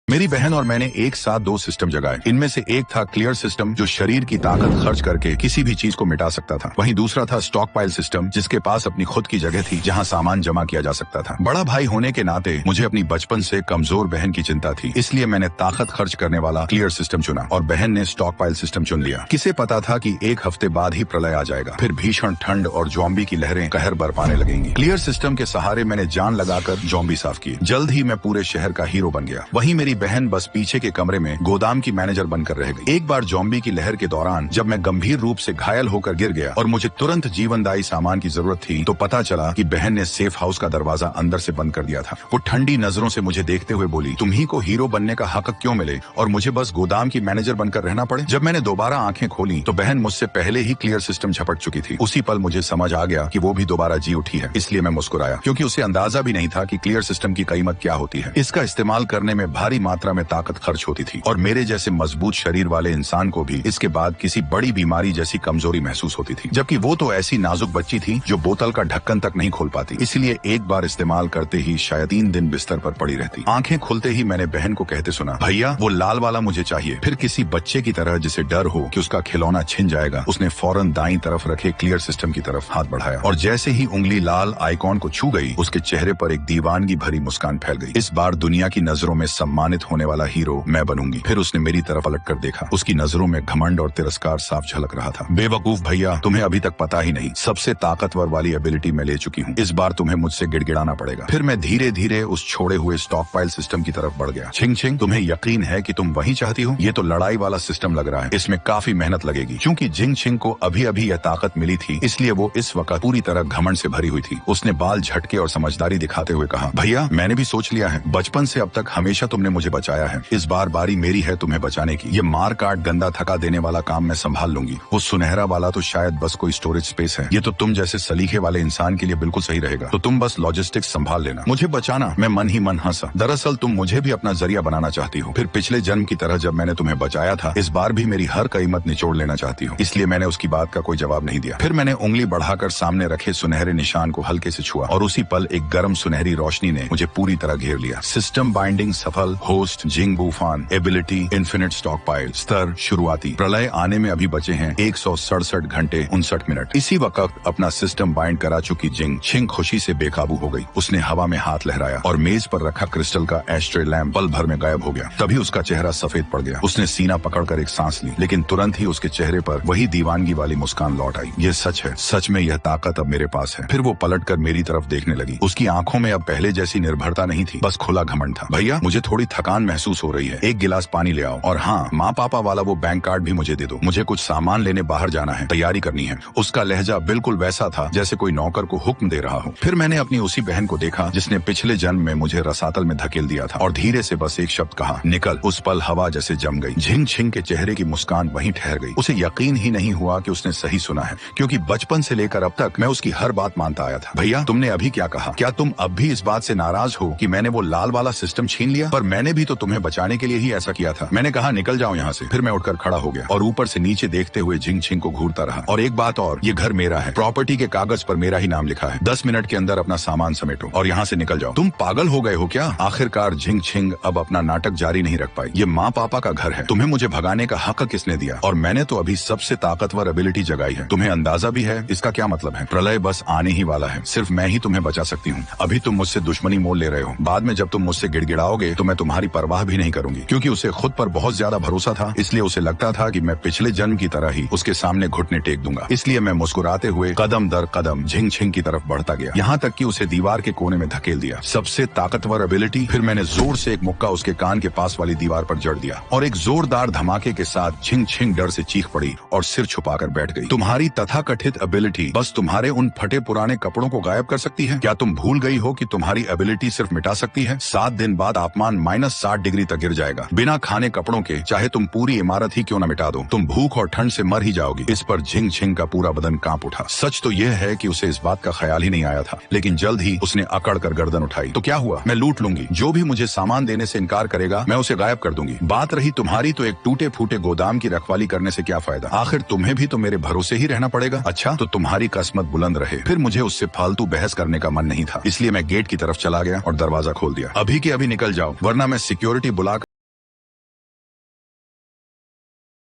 मेरी बहन और मैंने एक साथ दो सिस्टम जगाए। इनमें से एक था क्लियर सिस्टम, जो शरीर की ताकत खर्च करके किसी भी चीज को मिटा सकता था। वहीं दूसरा था स्टॉक पाइल सिस्टम, जिसके पास अपनी खुद की जगह थी जहां सामान जमा किया जा सकता था। बड़ा भाई होने के नाते मुझे अपनी बचपन से कमजोर बहन की चिंता थी, इसलिए मैंने ताकत खर्च करने वाला क्लियर सिस्टम चुना और बहन ने स्टॉक पाइल सिस्टम चुन लिया। किसे पता था कि एक हफ्ते बाद ही प्रलय आ जाएगा, फिर भीषण ठंड और जॉम्बी की लहरें कहर बरपाने लगेंगी। क्लियर सिस्टम के सहारे मैंने जान लगाकर जॉम्बी साफ किए। जल्द ही मैं पूरे शहर का हीरो बन गया। वहीं मेरी बहन बस पीछे के कमरे में गोदाम की मैनेजर बनकर रह गई। एक बार जॉम्बी की लहर के दौरान जब मैं गंभीर रूप से घायल होकर गिर गया और मुझे तुरंत जीवनदायी सामान की जरूरत थी, तो पता चला कि बहन ने सेफ हाउस का दरवाजा अंदर से बंद कर दिया था। वो ठंडी नजरों से मुझे देखते हुए बोली, तुम्ही को हीरो बनने का हक क्यों मिले और मुझे बस गोदाम की मैनेजर बनकर रहना पड़े। जब मैंने दोबारा आंखें खोली तो बहन मुझसे पहले ही क्लियर सिस्टम झपट चुकी थी। उसी पल मुझे समझ आ गया कि वो भी दोबारा जी उठी है। इसलिए मैं मुस्कुराया, क्योंकि उसे अंदाजा भी नहीं था कि क्लियर सिस्टम की कीमत क्या होती है। इसका इस्तेमाल करने में भारी मात्रा में ताकत खर्च होती थी और मेरे जैसे मजबूत शरीर वाले इंसान को भी इसके बाद किसी बड़ी बीमारी जैसी कमजोरी महसूस होती थी, जबकि वो तो ऐसी नाजुक बच्ची थी जो बोतल का ढक्कन तक नहीं खोल पाती। इसलिए एक बार इस्तेमाल करते ही शायद 3 दिन बिस्तर पर पड़ी रहती। आंखें खुलते ही मैंने बहन को कहते सुना, भैया वो लाल वाला मुझे चाहिए। फिर किसी बच्चे की तरह जिसे डर हो कि उसका खिलौना छिन जाएगा, उसने फौरन दाईं तरफ रखे क्लियर सिस्टम की तरफ हाथ बढ़ाया और जैसे ही उंगली लाल आइकॉन को छू गई, उसके चेहरे पर एक दीवानगी भरी मुस्कान फैल गई। इस बार दुनिया की नजरों में सम्मानित होने वाला हीरो मैं बनूंगी। फिर उसने मेरी तरफ पलट कर देखा। उसकी नजरों में घमंड और तिरस्कार साफ झलक रहा था। बेवकूफ भैया, तुम्हें अभी तक पता ही नहीं, सबसे ताकतवर वाली एबिलिटी मैं ले चुकी हूँ। इस बार तुम्हें मुझसे गिड़गिड़ाना पड़ेगा। फिर मैं धीरे धीरे उस छोड़े हुए स्टॉक पाइल सिस्टम की तरफ बढ़ गया। छिंग छिंग, तुम्हें यकीन है कि तुम वही चाहती हो? ये तो लड़ाई वाला सिस्टम लग रहा है, इसमें काफी मेहनत लगेगी। क्योंकि जिंग छिंग को अभी अभी यह ताकत मिली थी, इसलिए वो इस वक्त पूरी तरह घमंड से भरी हुई थी। उसने बाल झटके और समझदारी दिखाते हुए कहा, भैया मैंने भी सोच लिया है, बचपन से अब तक हमेशा तुमने मुझे बचाया है, इस बार बारी मेरी है तुम्हें बचाने की। ये मार काट गंदा थका देने वाला काम मैं संभाल लूंगी। वो सुनहरा वाला तो शायद बस कोई स्टोरेज स्पेस है, ये तो तुम जैसे सलीके वाले इंसान के लिए बिल्कुल सही रहेगा। तो तुम बस लॉजिस्टिक्स संभाल लेना, मुझे बचाना। मैं मन ही मन हंसा। दरअसल तुम मुझे भी अपना जरिया बनाना चाहती हो। फिर पिछले जन्म की तरह जब मैंने तुम्हें बचाया था, इस बार भी मेरी हर कीमत निचोड़ लेना चाहती हो। इसलिए मैंने उसकी बात का कोई जवाब नहीं दिया। फिर मैंने उंगली बढ़ाकर सामने रखे सुनहरे निशान को हल्के से छुआ और उसी पल एक गर्म सुनहरी रोशनी ने मुझे पूरी तरह घेर लिया। सिस्टम बाइंडिंग सफल। Host Jing Bufan. Ability infinite stockpile. स्तर शुरुआती। प्रलय आने में अभी बचे हैं 167 घंटे 59 मिनट। इसी वक्त अपना सिस्टम बाइंड करा चुकी जिंग छिंग खुशी से बेकाबू हो गई। उसने हवा में हाथ लहराया और मेज पर रखा क्रिस्टल का एस्ट्रे लैम्प पल भर में गायब हो गया। तभी उसका चेहरा सफेद पड़ गया। उसने सीना पकड़कर एक सांस ली, लेकिन तुरंत ही उसके चेहरे पर वही दीवानगी वाली मुस्कान लौट आई। ये सच है, सच में यह ताकत अब मेरे पास है। फिर वो पलटकर मेरी तरफ देखने लगी। उसकी आंखों में अब पहले जैसी निर्भरता नहीं थी, बस खुला घमंड था। भैया मुझे थोड़ी थकान महसूस हो रही है, एक गिलास पानी ले आओ। और हाँ, माँ पापा वाला वो बैंक कार्ड भी मुझे दे दो, मुझे कुछ सामान लेने बाहर जाना है, तैयारी करनी है। उसका लहजा बिल्कुल वैसा था जैसे कोई नौकर को हुक्म दे रहा हो। फिर मैंने अपनी उसी बहन को देखा जिसने पिछले जन्म में मुझे रसातल में धकेल दिया था और धीरे से बस एक शब्द कहा, निकल। उस पल हवा जैसे जम गई। झिंग छिंग के चेहरे की मुस्कान वहीं ठहर गई। उसे यकीन ही नहीं हुआ कि उसने सही सुना है, क्योंकि बचपन से लेकर अब तक मैं उसकी हर बात मानता आया था। भैया तुमने अभी क्या कहा? क्या तुम अब भी इस बात से नाराज हो कि मैंने वो लाल वाला सिस्टम छीन लिया? पर मैंने भी तो तुम्हें बचाने के लिए ही ऐसा किया था। मैंने कहा निकल जाओ यहाँ से। फिर मैं उठकर खड़ा हो गया और ऊपर से नीचे देखते हुए झिंग छिंग को घूरता रहा। और एक बात और, ये घर मेरा है, प्रॉपर्टी के कागज पर मेरा ही नाम लिखा है। 10 मिनट के अंदर अपना सामान समेटो और यहाँ से निकल जाओ। तुम पागल हो गए हो क्या? आखिरकार झिंग छिंग अब अपना नाटक जारी नहीं रख पाई। ये माँ पापा का घर है, तुम्हें मुझे भगाने का हक किसने दिया? और मैंने तो अभी सबसे ताकतवर एबिलिटी जगाई है। तुम्हें अंदाजा भी है इसका क्या मतलब है? प्रलय बस आने ही वाला है, सिर्फ मैं ही तुम्हें बचा सकती हूँ। अभी तुम मुझसे दुश्मनी मोल ले रहे हो, बाद में जब तुम मुझसे गिड़गिड़ाओगे तो मैं तुम्हारी परवाह भी नहीं करूंगी। क्योंकि उसे खुद पर बहुत ज्यादा भरोसा था, इसलिए उसे लगता था कि मैं पिछले जन्म की तरह ही उसके सामने घुटने टेक दूंगा। इसलिए मैं मुस्कुराते हुए कदम दर कदम झिंग छिंग की तरफ बढ़ता गया, यहाँ तक कि उसे दीवार के कोने में धकेल दिया। सबसे ताकतवर एबिलिटी। फिर मैंने जोर से एक मुक्का उसके कान के पास वाली दीवार पर जड़ दिया और एक जोरदार धमाके के साथ झिंग छिंग डर से चीख पड़ी और सिर छुपाकर बैठ गई। तुम्हारी तथाकथित एबिलिटी बस तुम्हारे उन फटे पुराने कपड़ों को गायब कर सकती है? क्या तुम भूल गई हो कि तुम्हारी एबिलिटी सिर्फ मिटा सकती है? 7 दिन बाद तापमान -60 डिग्री तक गिर जाएगा। बिना खाने कपड़ों के चाहे तुम पूरी इमारत ही क्यों न मिटा दो, तुम भूख और ठंड से मर ही जाओगी। इस पर झिंग छिंग का पूरा बदन कांप उठा। सच तो यह है कि उसे इस बात का ख्याल ही नहीं आया था, लेकिन जल्द ही उसने अकड़ कर गर्दन उठाई। तो क्या हुआ? मैं लूट लूंगी। जो भी मुझे सामान देने से इनकार करेगा मैं उसे गायब कर दूंगी। बात रही तुम्हारी, तो एक टूटे फूटे गोदाम की रखवाली करने से क्या फायदा? आखिर तुम्हें भी तो मेरे भरोसे ही रहना पड़ेगा। अच्छा, तो तुम्हारी किस्मत बुलंद रहे। फिर मुझे उससे फालतू बहस करने का मन नहीं था, इसलिए मैं गेट की तरफ चला गया और दरवाजा खोल दिया। अभी के अभी निकल जाओ, वरना मैं सिक्योरिटी बुला